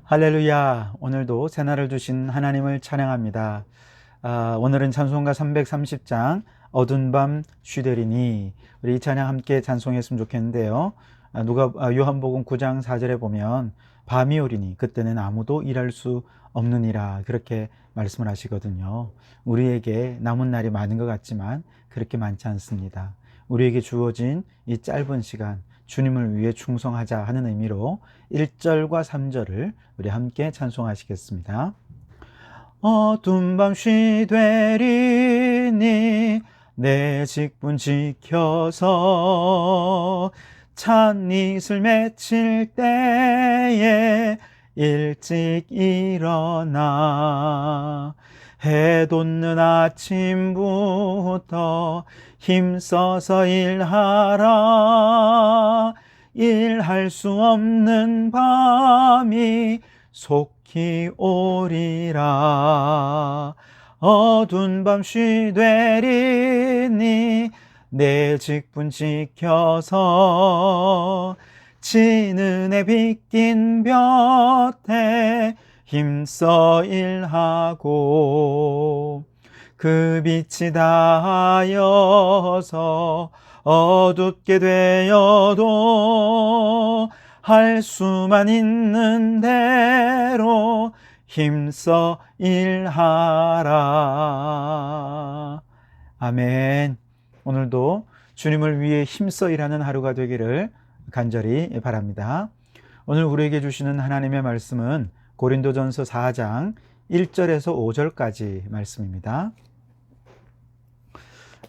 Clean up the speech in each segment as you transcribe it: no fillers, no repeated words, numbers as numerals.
할렐루야. 오늘도 새날을 주신 하나님을 찬양합니다. 오늘은 찬송가 330장 어두운 밤 쉬되리니, 우리 이 찬양 함께 찬송했으면 좋겠는데요. 요한복음 9장 4절에 보면 밤이 오리니 그때는 아무도 일할 수 없느니라, 그렇게 말씀을 하시거든요. 우리에게 남은 날이 많은 것 같지만 그렇게 많지 않습니다. 우리에게 주어진 이 짧은 시간, 주님을 위해 충성하자 하는 의미로 1절과 3절을 우리 함께 찬송하시겠습니다. 어두운 밤 쉬되리니 내 직분 지켜서 찬이슬 맺힐 때에 일찍 일어나 해 돋는 아침부터 힘써서 일하라. 일할 수 없는 밤이 속히 오리라. 어두운 밤 쉬되리니 내 직분 지켜서 지는 해 빗긴 볕에 힘써 일하고 그 빛이 닿아여서 어둡게 되어도 할 수만 있는 대로 힘써 일하라. 아멘. 오늘도 주님을 위해 힘써 일하는 하루가 되기를 간절히 바랍니다. 오늘 우리에게 주시는 하나님의 말씀은 고린도전서 4장 1절에서 5절까지 말씀입니다.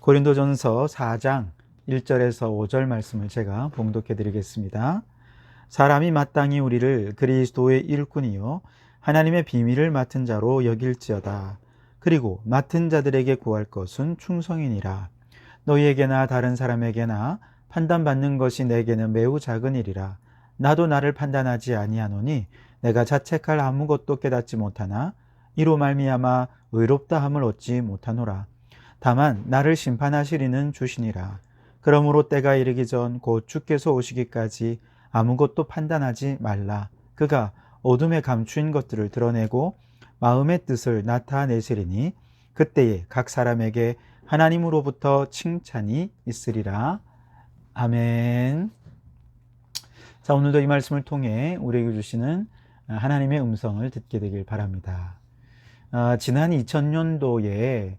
고린도전서 4장 1절에서 5절 말씀을 제가 봉독해 드리겠습니다. 사람이 마땅히 우리를 그리스도의 일꾼이요 하나님의 비밀을 맡은 자로 여길지어다. 그리고 맡은 자들에게 구할 것은 충성이니라. 너희에게나 다른 사람에게나 판단받는 것이 내게는 매우 작은 일이라. 나도 나를 판단하지 아니하노니 내가 자책할 아무것도 깨닫지 못하나 이로 말미암아 의롭다함을 얻지 못하노라. 다만 나를 심판하시리는 주시니라. 그러므로 때가 이르기 전 곧 주께서 오시기까지 아무것도 판단하지 말라. 그가 어둠에 감추인 것들을 드러내고 마음의 뜻을 나타내시리니 그때에 각 사람에게 하나님으로부터 칭찬이 있으리라. 아멘. 자, 오늘도 이 말씀을 통해 우리에게 주시는 하나님의 음성을 듣게 되길 바랍니다. 지난 2000년도에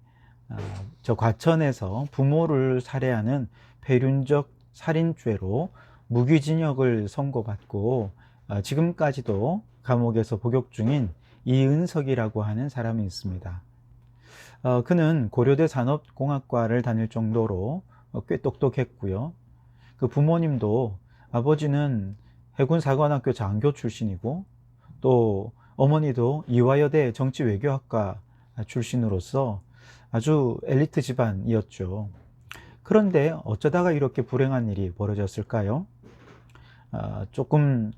저 과천에서 부모를 살해하는 폐륜적 살인죄로 무기징역을 선고받고 지금까지도 감옥에서 복역 중인 이은석이라고 하는 사람이 있습니다. 그는 고려대 산업공학과를 다닐 정도로 꽤 똑똑했고요. 그 부모님도, 아버지는 해군사관학교 장교 출신이고 또 어머니도 이화여대 정치외교학과 출신으로서 아주 엘리트 집안이었죠. 그런데 어쩌다가 이렇게 불행한 일이 벌어졌을까요? 조금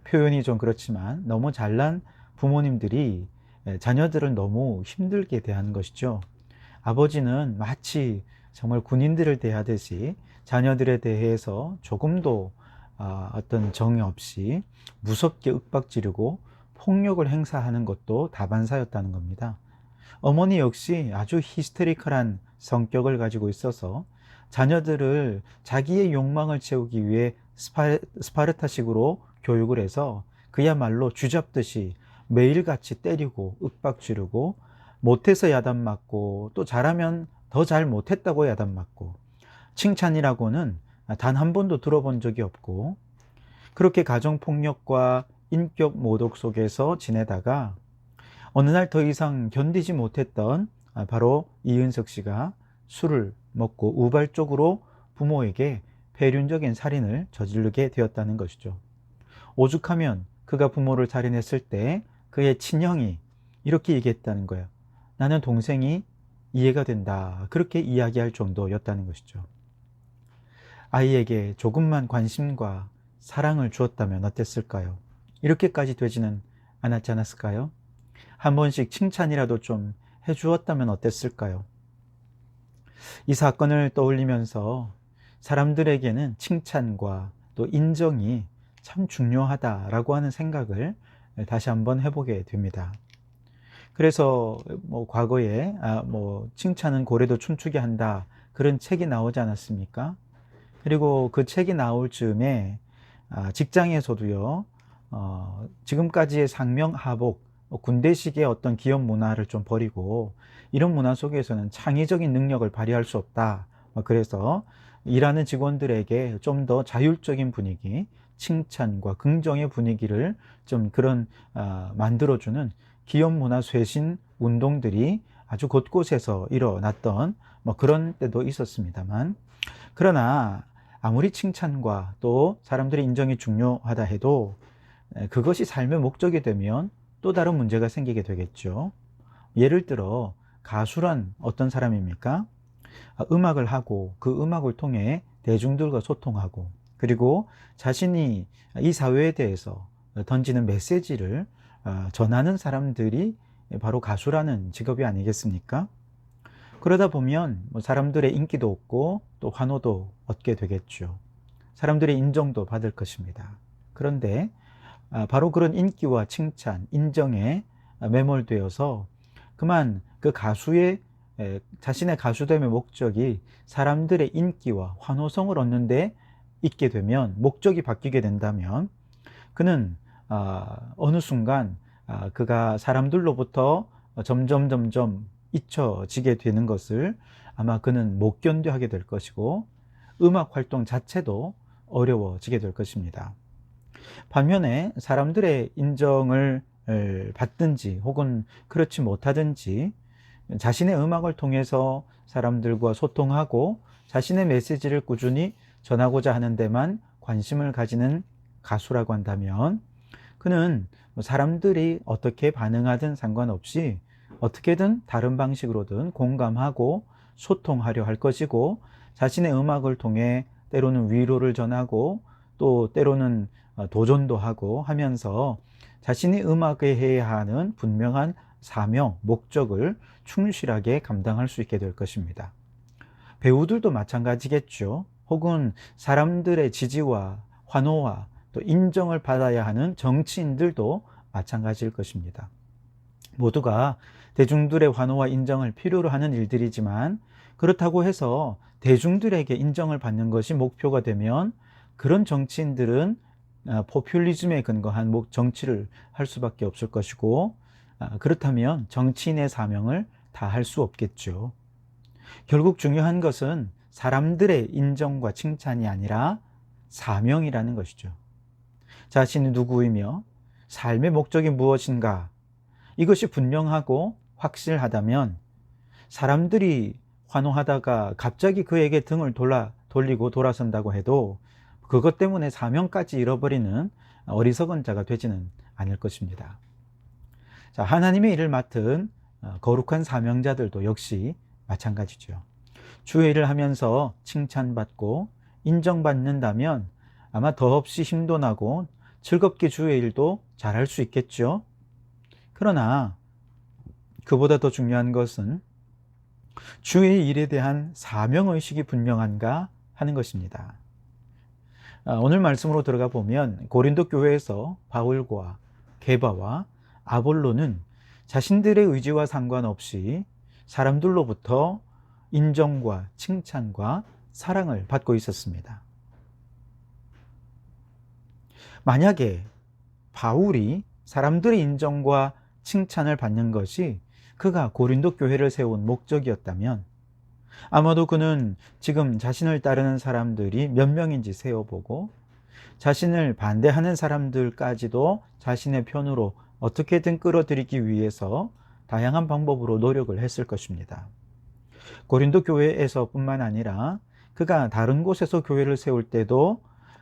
표현이 좀 그렇지만 너무 잘난 부모님들이 자녀들을 너무 힘들게 대하는 것이죠. 아버지는 마치 정말 군인들을 대하듯이 자녀들에 대해서 조금도 어떤 정이 없이 무섭게 윽박지르고 폭력을 행사하는 것도 다반사였다는 겁니다. 어머니 역시 아주 히스테리컬한 성격을 가지고 있어서 자녀들을 자기의 욕망을 채우기 위해 스파르타식으로 교육을 해서 그야말로 쥐잡듯이 매일같이 때리고 윽박지르고, 못해서 야단맞고 또 잘하면 더 잘 못했다고 야단맞고, 칭찬이라고는 단 한 번도 들어본 적이 없고, 그렇게 가정폭력과 인격 모독 속에서 지내다가 어느 날 더 이상 견디지 못했던 바로 이은석 씨가 술을 먹고 우발적으로 부모에게 폐륜적인 살인을 저지르게 되었다는 것이죠. 오죽하면 그가 부모를 살인했을 때 그의 친형이 이렇게 얘기했다는 거예요. 나는 동생이 이해가 된다. 그렇게 이야기할 정도였다는 것이죠. 아이에게 조금만 관심과 사랑을 주었다면 어땠을까요? 이렇게까지 되지는 않았지 않았을까요? 한 번씩 칭찬이라도 좀 해주었다면 어땠을까요? 이 사건을 떠올리면서 사람들에게는 칭찬과 또 인정이 참 중요하다라고 하는 생각을 다시 한번 해보게 됩니다. 그래서 뭐 과거에 뭐 칭찬은 고래도 춤추게 한다, 그런 책이 나오지 않았습니까? 그리고 그 책이 나올 즈음에 직장에서도요, 지금까지의 상명하복, 군대식의 어떤 기업 문화를 좀 버리고 이런 문화 속에서는 창의적인 능력을 발휘할 수 없다. 그래서 일하는 직원들에게 좀 더 자율적인 분위기, 칭찬과 긍정의 분위기를 좀 그런 만들어주는 기업 문화 쇄신 운동들이 아주 곳곳에서 일어났던 뭐 그런 때도 있었습니다만, 그러나 아무리 칭찬과 또 사람들의 인정이 중요하다 해도 그것이 삶의 목적이 되면 또 다른 문제가 생기게 되겠죠. 예를 들어 가수란 어떤 사람입니까? 음악을 하고 그 음악을 통해 대중들과 소통하고, 그리고 자신이 이 사회에 대해서 던지는 메시지를 전하는 사람들이 바로 가수라는 직업이 아니겠습니까? 그러다 보면 뭐 사람들의 인기도 얻고 또 환호도 얻게 되겠죠. 사람들의 인정도 받을 것입니다. 그런데 바로 그런 인기와 칭찬, 인정에 매몰되어서 그만 그 가수의 자신의 가수됨의 목적이 사람들의 인기와 환호성을 얻는 데 있게 되면, 목적이 바뀌게 된다면 그는 어느 순간 그가 사람들로부터 점점 잊혀지게 되는 것을 아마 그는 못 견뎌하게 될 것이고, 음악 활동 자체도 어려워지게 될 것입니다. 반면에 사람들의 인정을 받든지 혹은 그렇지 못하든지 자신의 음악을 통해서 사람들과 소통하고 자신의 메시지를 꾸준히 전하고자 하는 데만 관심을 가지는 가수라고 한다면, 그는 사람들이 어떻게 반응하든 상관없이 어떻게든 다른 방식으로든 공감하고 소통하려 할 것이고, 자신의 음악을 통해 때로는 위로를 전하고 또 때로는 도전도 하고 하면서 자신이 음악에 해야 하는 분명한 사명, 목적을 충실하게 감당할 수 있게 될 것입니다. 배우들도 마찬가지겠죠. 혹은 사람들의 지지와 환호와 또 인정을 받아야 하는 정치인들도 마찬가지일 것입니다. 모두가 대중들의 환호와 인정을 필요로 하는 일들이지만, 그렇다고 해서 대중들에게 인정을 받는 것이 목표가 되면 그런 정치인들은 포퓰리즘에 근거한 정치를 할 수밖에 없을 것이고, 그렇다면 정치인의 사명을 다할 수 없겠죠. 결국 중요한 것은 사람들의 인정과 칭찬이 아니라 사명이라는 것이죠. 자신이 누구이며 삶의 목적이 무엇인가, 이것이 분명하고 확실하다면 사람들이 환호하다가 갑자기 그에게 등을 돌리고 돌아선다고 해도 그것 때문에 사명까지 잃어버리는 어리석은 자가 되지는 않을 것입니다. 자, 하나님의 일을 맡은 거룩한 사명자들도 역시 마찬가지죠. 주의 일을 하면서 칭찬받고 인정받는다면 아마 더없이 힘도 나고 즐겁게 주의 일도 잘할 수 있겠죠. 그러나 그보다 더 중요한 것은 주의 일에 대한 사명의식이 분명한가 하는 것입니다. 오늘 말씀으로 들어가 보면 고린도 교회에서 바울과 게바와 아볼로는 자신들의 의지와 상관없이 사람들로부터 인정과 칭찬과 사랑을 받고 있었습니다. 만약에 바울이 사람들의 인정과 칭찬을 받는 것이 그가 고린도 교회를 세운 목적이었다면, 아마도 그는 지금 자신을 따르는 사람들이 몇 명인지 세어보고 자신을 반대하는 사람들까지도 자신의 편으로 어떻게든 끌어들이기 위해서 다양한 방법으로 노력을 했을 것입니다. 고린도 교회에서 뿐만 아니라 그가 다른 곳에서 교회를 세울 때도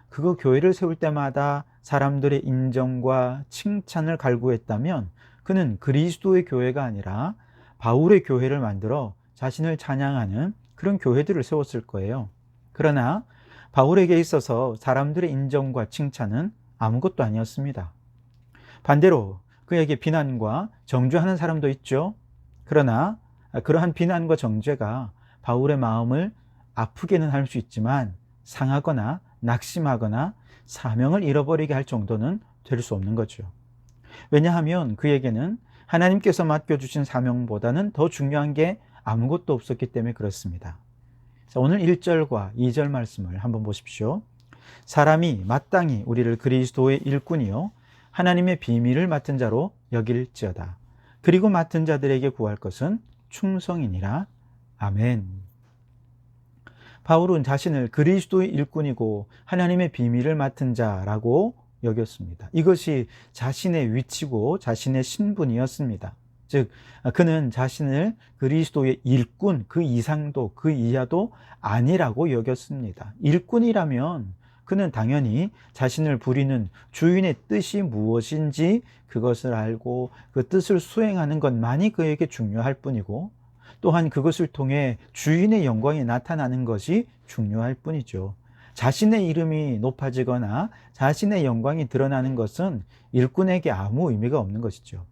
그 교회를 세울 때마다 사람들의 인정과 칭찬을 갈구했다면 그는 그리스도의 교회가 아니라 바울의 교회를 만들어 자신을 찬양하는 그런 교회들을 세웠을 거예요. 그러나 바울에게 있어서 사람들의 인정과 칭찬은 아무것도 아니었습니다. 반대로 그에게 비난과 정죄하는 사람도 있죠. 그러나 그러한 비난과 정죄가 바울의 마음을 아프게는 할 수 있지만 상하거나 낙심하거나 사명을 잃어버리게 할 정도는 될 수 없는 거죠. 왜냐하면 그에게는 하나님께서 맡겨주신 사명보다는 더 중요한 게 아무것도 없었기 때문에 그렇습니다. 자, 오늘 1절과 2절 말씀을 한번 보십시오. 사람이 마땅히 우리를 그리스도의 일꾼이요 하나님의 비밀을 맡은 자로 여길지어다. 그리고 맡은 자들에게 구할 것은 충성이니라. 아멘. 바울은 자신을 그리스도의 일꾼이고 하나님의 비밀을 맡은 자라고 여겼습니다. 이것이 자신의 위치고 자신의 신분이었습니다. 즉 그는 자신을 그리스도의 일꾼, 그 이상도 그 이하도 아니라고 여겼습니다. 일꾼이라면 그는 당연히 자신을 부리는 주인의 뜻이 무엇인지 그것을 알고 그 뜻을 수행하는 것만이 그에게 중요할 뿐이고, 또한 그것을 통해 주인의 영광이 나타나는 것이 중요할 뿐이죠. 자신의 이름이 높아지거나 자신의 영광이 드러나는 것은 일꾼에게 아무 의미가 없는 것이죠.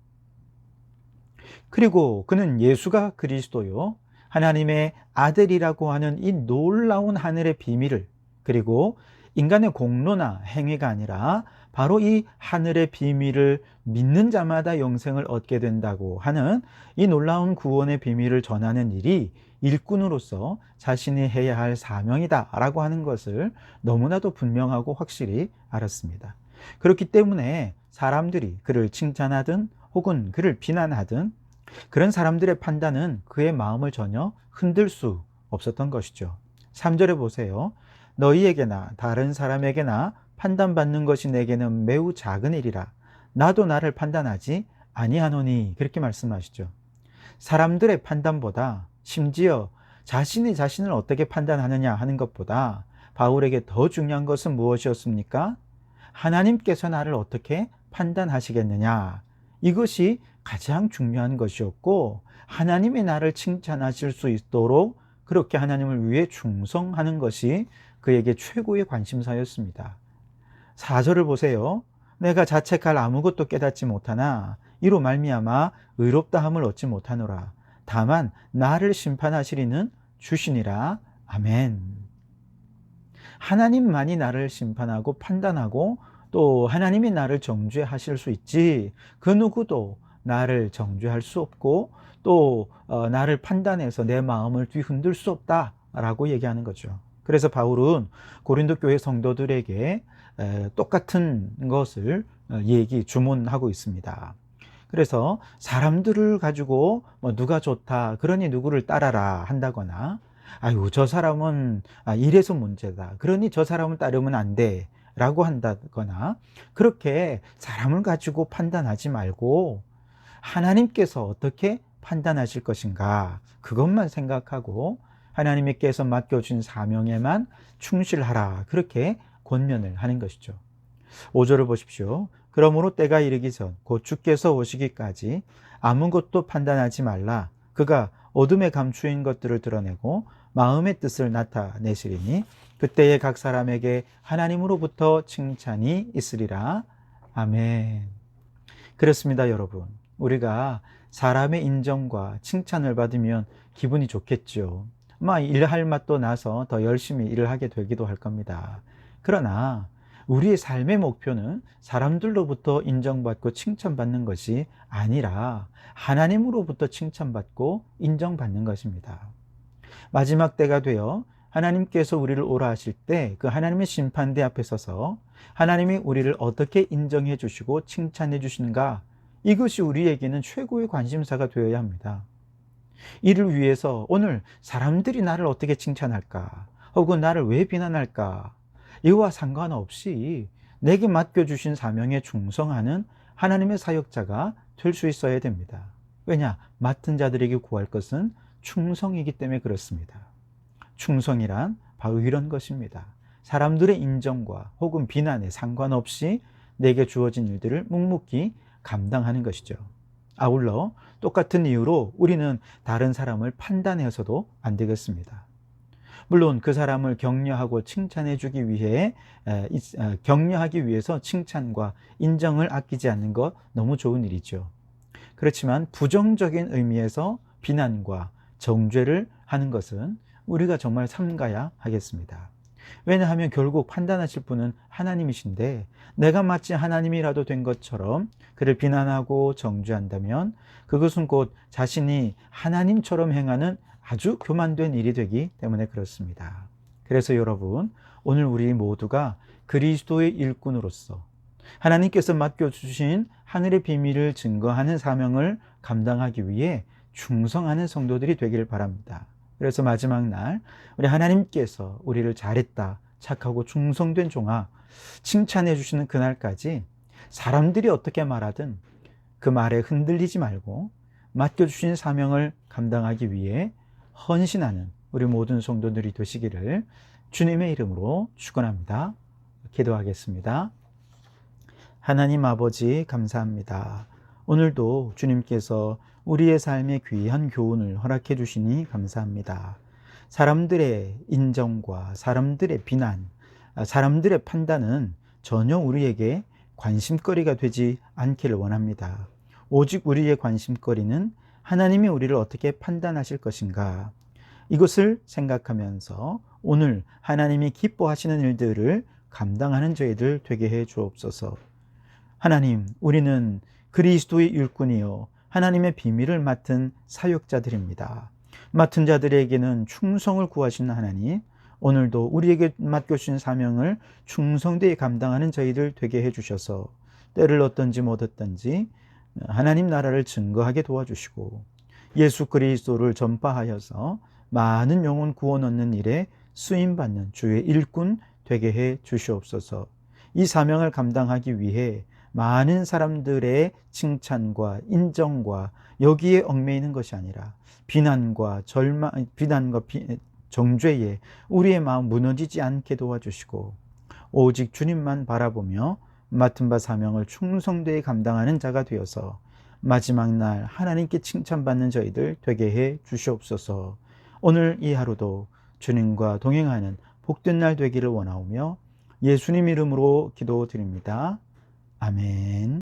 그리고 그는 예수가 그리스도요 하나님의 아들이라고 하는 이 놀라운 하늘의 비밀을, 그리고 인간의 공로나 행위가 아니라 바로 이 하늘의 비밀을 믿는 자마다 영생을 얻게 된다고 하는 이 놀라운 구원의 비밀을 전하는 일이 일꾼으로서 자신이 해야 할 사명이다 라고 하는 것을 너무나도 분명하고 확실히 알았습니다. 그렇기 때문에 사람들이 그를 칭찬하든 혹은 그를 비난하든 그런 사람들의 판단은 그의 마음을 전혀 흔들 수 없었던 것이죠. 3절에 보세요. 너희에게나 다른 사람에게나 판단받는 것이 내게는 매우 작은 일이라. 나도 나를 판단하지 아니하노니. 그렇게 말씀하시죠. 사람들의 판단보다, 심지어 자신이 자신을 어떻게 판단하느냐 하는 것보다 바울에게 더 중요한 것은 무엇이었습니까? 하나님께서 나를 어떻게 판단하시겠느냐. 이것이 가장 중요한 것이었고, 하나님이 나를 칭찬하실 수 있도록 그렇게 하나님을 위해 충성하는 것이 그에게 최고의 관심사였습니다. 4절을 보세요. 내가 자책할 아무것도 깨닫지 못하나 이로 말미암아 의롭다함을 얻지 못하노라. 다만 나를 심판하시리는 주시니라. 아멘. 하나님만이 나를 심판하고 판단하고 또 하나님이 나를 정죄하실 수 있지, 그 누구도 나를 정죄할 수 없고 또 나를 판단해서 내 마음을 뒤흔들 수 없다라고 얘기하는 거죠. 그래서 바울은 고린도 교회 성도들에게 똑같은 것을 주문하고 있습니다. 그래서 사람들을 가지고 누가 좋다, 그러니 누구를 따라라 한다거나, 아유 저 사람은 이래서 문제다, 그러니 저 사람을 따르면 안 돼 라고 한다거나, 그렇게 사람을 가지고 판단하지 말고 하나님께서 어떻게 판단하실 것인가 그것만 생각하고 하나님께서 맡겨준 사명에만 충실하라, 그렇게 권면을 하는 것이죠. 5절을 보십시오. 그러므로 때가 이르기 전 곧 주께서 오시기까지 아무것도 판단하지 말라. 그가 어둠에 감추인 것들을 드러내고 마음의 뜻을 나타내시리니 그때에 각 사람에게 하나님으로부터 칭찬이 있으리라. 아멘. 그렇습니다, 여러분. 우리가 사람의 인정과 칭찬을 받으면 기분이 좋겠죠. 아마 일할 맛도 나서 더 열심히 일을 하게 되기도 할 겁니다. 그러나 우리의 삶의 목표는 사람들로부터 인정받고 칭찬받는 것이 아니라 하나님으로부터 칭찬받고 인정받는 것입니다. 마지막 때가 되어 하나님께서 우리를 오라 하실 때 그 하나님의 심판대 앞에 서서 하나님이 우리를 어떻게 인정해 주시고 칭찬해 주시는가, 이것이 우리에게는 최고의 관심사가 되어야 합니다. 이를 위해서 오늘 사람들이 나를 어떻게 칭찬할까, 혹은 나를 왜 비난할까, 이와 상관없이 내게 맡겨주신 사명에 충성하는 하나님의 사역자가 될 수 있어야 됩니다. 왜냐? 맡은 자들에게 구할 것은 충성이기 때문에 그렇습니다. 충성이란 바로 이런 것입니다. 사람들의 인정과 혹은 비난에 상관없이 내게 주어진 일들을 묵묵히 감당하는 것이죠. 아울러 똑같은 이유로 우리는 다른 사람을 판단해서도 안 되겠습니다. 물론 그 사람을 격려하고 칭찬해 주기 위해 격려하기 위해서 칭찬과 인정을 아끼지 않는 것 너무 좋은 일이죠. 그렇지만 부정적인 의미에서 비난과 정죄를 하는 것은 우리가 정말 삼가야 하겠습니다. 왜냐하면 결국 판단하실 분은 하나님이신데 내가 마치 하나님이라도 된 것처럼 그를 비난하고 정죄한다면 그것은 곧 자신이 하나님처럼 행하는 아주 교만된 일이 되기 때문에 그렇습니다. 그래서 여러분, 오늘 우리 모두가 그리스도의 일꾼으로서 하나님께서 맡겨주신 하늘의 비밀을 증거하는 사명을 감당하기 위해 충성하는 성도들이 되기를 바랍니다. 그래서 마지막 날 우리 하나님께서 우리를 잘했다, 착하고 충성된 종아 칭찬해 주시는 그날까지 사람들이 어떻게 말하든 그 말에 흔들리지 말고 맡겨주신 사명을 감당하기 위해 헌신하는 우리 모든 성도들이 되시기를 주님의 이름으로 축원합니다. 기도하겠습니다. 하나님 아버지 감사합니다. 오늘도 주님께서 우리의 삶에 귀한 교훈을 허락해 주시니 감사합니다. 사람들의 인정과 사람들의 비난, 사람들의 판단은 전혀 우리에게 관심거리가 되지 않기를 원합니다. 오직 우리의 관심거리는 하나님이 우리를 어떻게 판단하실 것인가, 이것을 생각하면서 오늘 하나님이 기뻐하시는 일들을 감당하는 저희들 되게 해 주옵소서. 하나님, 우리는 그리스도의 일꾼이요 하나님의 비밀을 맡은 사역자들입니다. 맡은 자들에게는 충성을 구하시는 하나님, 오늘도 우리에게 맡겨주신 사명을 충성되이 감당하는 저희들 되게 해주셔서 때를 얻든지 못 얻든지 하나님 나라를 증거하게 도와주시고 예수 그리스도를 전파하여서 많은 영혼 구원 얻는 일에 쓰임받는 주의 일꾼 되게 해 주시옵소서. 이 사명을 감당하기 위해 많은 사람들의 칭찬과 인정과 여기에 얽매이는 것이 아니라 비난과 정죄에 우리의 마음 무너지지 않게 도와주시고 오직 주님만 바라보며 맡은 바 사명을 충성되이 감당하는 자가 되어서 마지막 날 하나님께 칭찬받는 저희들 되게 해 주시옵소서. 오늘 이 하루도 주님과 동행하는 복된 날 되기를 원하오며 예수님 이름으로 기도드립니다. 아멘.